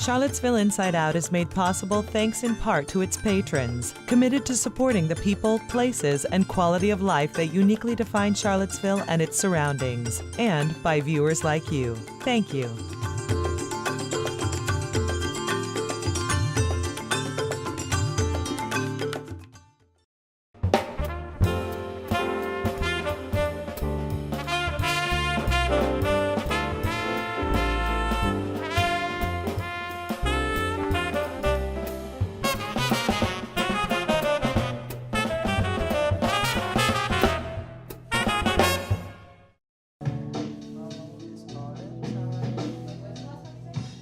Charlottesville Inside-Out is made possible thanks in part to its patrons, committed to supporting the people, places, and quality of life that uniquely define Charlottesville and its surroundings, and by viewers like you. Thank you.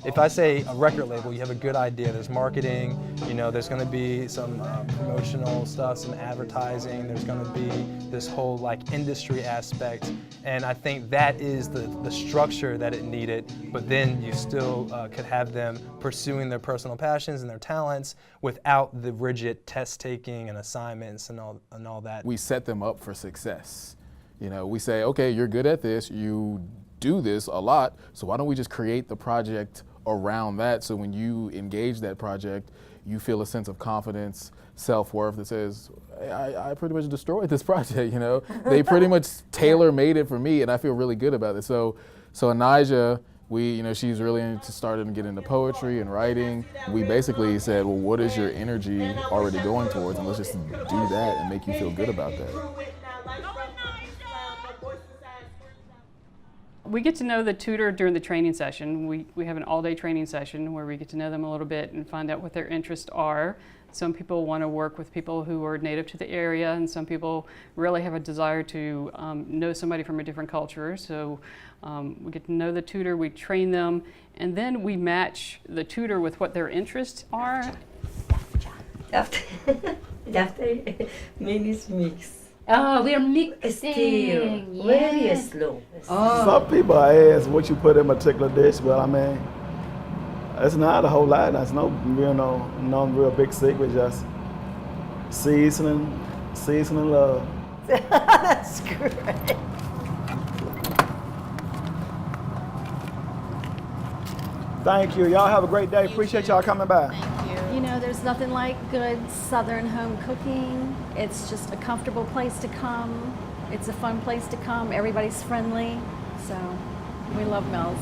If I say a record label, you have a good idea. There's marketing, you know, there's going to be some promotional stuff, some advertising. There's going to be this whole like industry aspect, and I think that is the structure that it needed. But then you still could have them pursuing their personal passions and their talents without the rigid test taking and assignments and all that. We set them up for success. You know, we say, okay, you're good at this, you do this a lot, so why don't we just create the project around that, so when you engage that project, you feel a sense of confidence, self-worth that says, hey, I pretty much destroyed this project, you know? They pretty much tailor-made it for me, and I feel really good about it. So Anijah, she's really started to get into poetry and writing. We basically said, well, what is your energy already going towards, and let's just do that and make you feel good about that. We get to know the tutor during the training session. We have an all-day training session where we get to know them a little bit and find out what their interests are. Some people want to work with people who are native to the area, and some people really have a desire to know somebody from a different culture. So we get to know the tutor, we train them, and then we match the tutor with what their interests are. After minutes mix. Oh, we're mixing. Still, very slow. Oh. Some people ask what you put in a particular dish, but I mean, it's not a whole lot. That's no real big secret. Just seasoning love. That's great. Thank you. Y'all have a great day. Appreciate y'all coming by. You know, there's nothing like good Southern home cooking. It's just a comfortable place to come. It's a fun place to come. Everybody's friendly. So we love Mel's.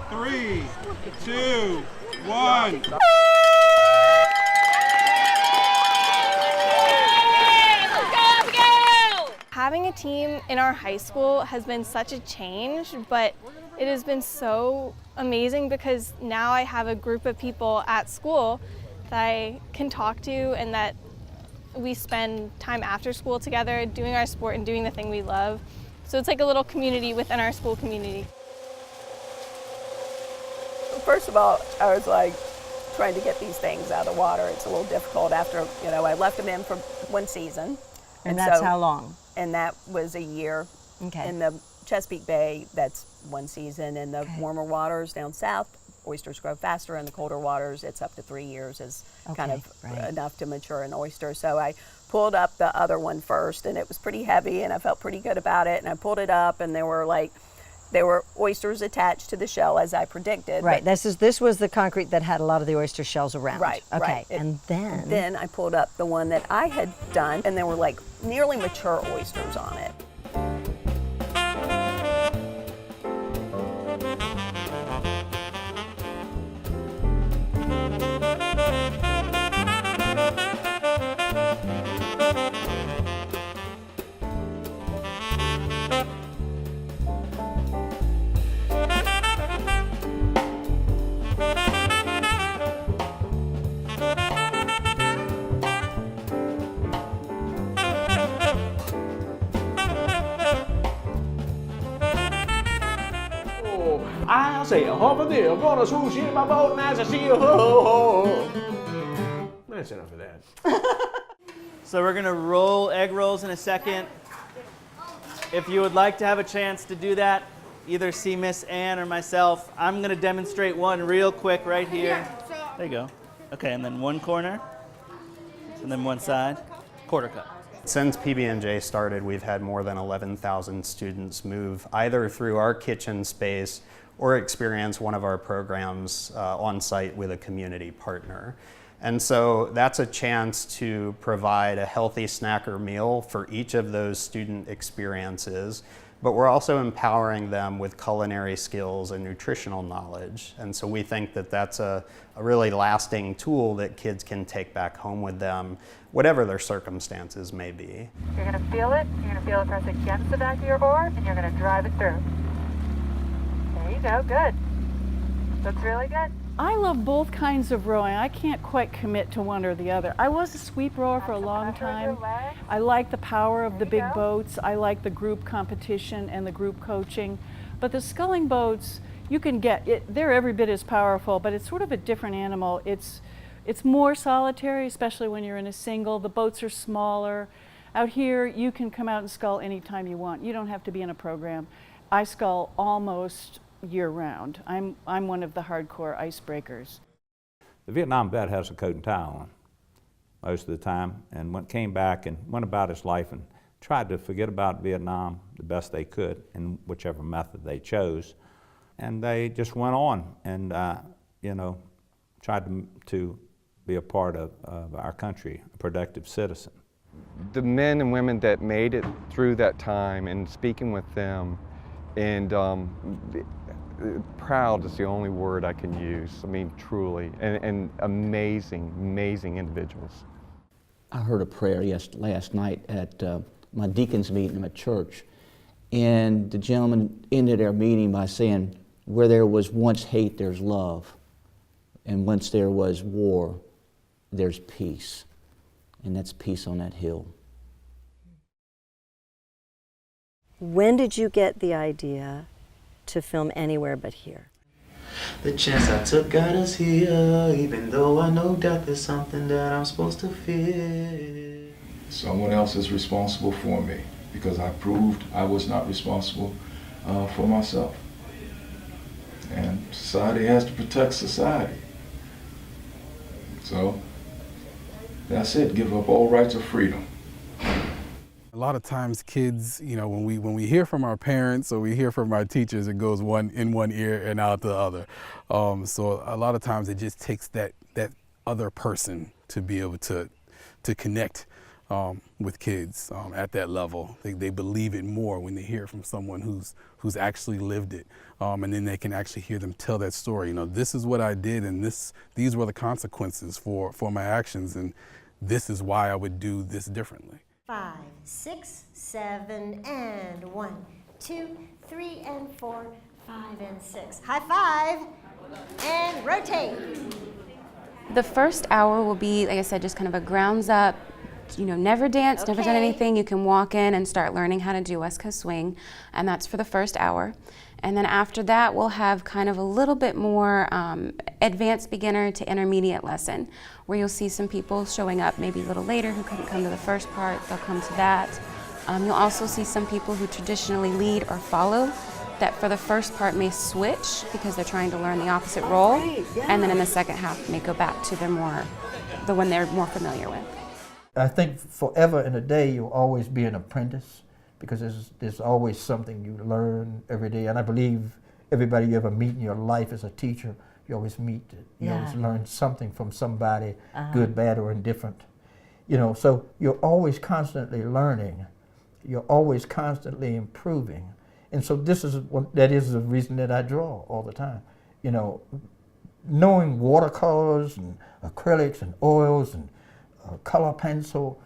3, 2, 1. Having a team in our high school has been such a change, but it has been so amazing because now I have a group of people at school that I can talk to and that we spend time after school together doing our sport and doing the thing we love. So it's like a little community within our school community. First of all, I was like trying to get these things out of the water. It's a little difficult after, I left them in for one season. And that's how long? And that was a year. Okay. In the Chesapeake Bay, that's one season. In the warmer waters down south, oysters grow faster. In the colder waters, it's up to 3 years is kind of enough to mature an oyster. So I pulled up the other one first, and it was pretty heavy, and I felt pretty good about it. And I pulled it up, and there were oysters attached to the shell, as I predicted. Right. This was the concrete that had a lot of the oyster shells around. Right. Okay. Right. And then? Then I pulled up the one that I had done, and there were like nearly mature oysters on it. I say a half a day, I'm gonna swoosh in my boat and as I see a ho. That's enough of that. So we're gonna roll egg rolls in a second. If you would like to have a chance to do that, either see Miss Ann or myself, I'm gonna demonstrate one real quick right here. There you go. Okay, and then one corner, and then one side, quarter cup. Since PB&J started, we've had more than 11,000 students move either through our kitchen space or experience one of our programs on site with a community partner. And so that's a chance to provide a healthy snack or meal for each of those student experiences, but we're also empowering them with culinary skills and nutritional knowledge. And so we think that that's a really lasting tool that kids can take back home with them, whatever their circumstances may be. You're gonna feel it, press against the back of your oar, and you're gonna drive it through. There you go, good. Looks really good. I love both kinds of rowing. I can't quite commit to one or the other. I was a sweep rower for a long time. I like the power of the big boats. I like the group competition and the group coaching. But the sculling boats, you can get it, they're every bit as powerful, but it's sort of a different animal. It's more solitary, especially when you're in a single. The boats are smaller. Out here, you can come out and scull anytime you want. You don't have to be in a program. I scull almost year-round. I'm one of the hardcore icebreakers. The Vietnam vet has a coat and tie on most of the time, and came back and went about his life and tried to forget about Vietnam the best they could in whichever method they chose. And they just went on and tried to be a part of our country, a productive citizen. The men and women that made it through that time, and speaking with them, and proud is the only word I can use. I mean, truly, and amazing, amazing individuals. I heard a prayer last night at my deacon's meeting in my church, and the gentleman ended our meeting by saying, "Where there was once hate, there's love, and once there was war, there's peace," and that's peace on that hill. When did you get the idea to film anywhere but here? The chance I took got us here, even though I know that there's something that I'm supposed to fear. Someone else is responsible for me because I proved I was not responsible for myself. And society has to protect society. So that's it, give up all rights of freedom. A lot of times kids, when we hear from our parents or we hear from our teachers, it goes in one ear and out the other. So a lot of times it just takes that other person to be able to connect with kids at that level. They believe it more when they hear from someone who's actually lived it, and then they can actually hear them tell that story. This is what I did, and these were the consequences for my actions, and this is why I would do this differently. 5, 6, 7, and 1, 2, 3, and 4, 5, and 6. High five, and rotate. The first hour will be, like I said, just kind of a grounds up, never danced, never done anything. You can walk in and start learning how to do West Coast swing, and that's for the first hour. And then after that, we'll have kind of a little bit more advanced beginner to intermediate lesson, where you'll see some people showing up maybe a little later who couldn't come to the first part. They'll come to that. You'll also see some people who traditionally lead or follow that for the first part may switch because they're trying to learn the opposite role, and then in the second half may go back to the one they're more familiar with. I think forever in a day you'll always be an apprentice, because there's always something you learn every day. And I believe everybody you ever meet in your life is a teacher. You always always learn something from somebody, good, bad, or indifferent. So you're always constantly learning. You're always constantly improving. And so that is the reason that I draw all the time. Knowing watercolors and acrylics and oils and color pencil,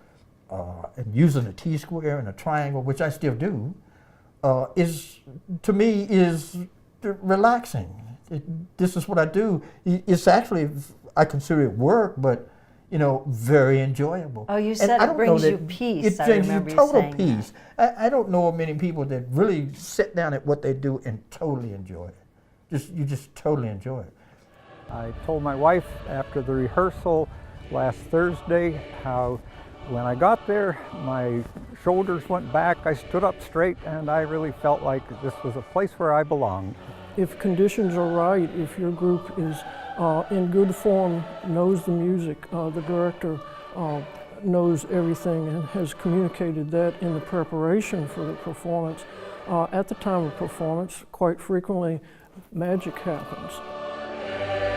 and using a T-square and a triangle, which I still do, to me is relaxing. This is what I do. It's actually, I consider it work, but very enjoyable. Oh, you said it brings you peace. It brings you total peace. I don't know of many people that really sit down at what they do and totally enjoy it. You just totally enjoy it. I told my wife after the rehearsal last Thursday how when I got there, my shoulders went back, I stood up straight, and I really felt like this was a place where I belonged. If conditions are right, if your group is in good form, knows the music, the director knows everything and has communicated that in the preparation for the performance. At the time of performance, quite frequently, magic happens.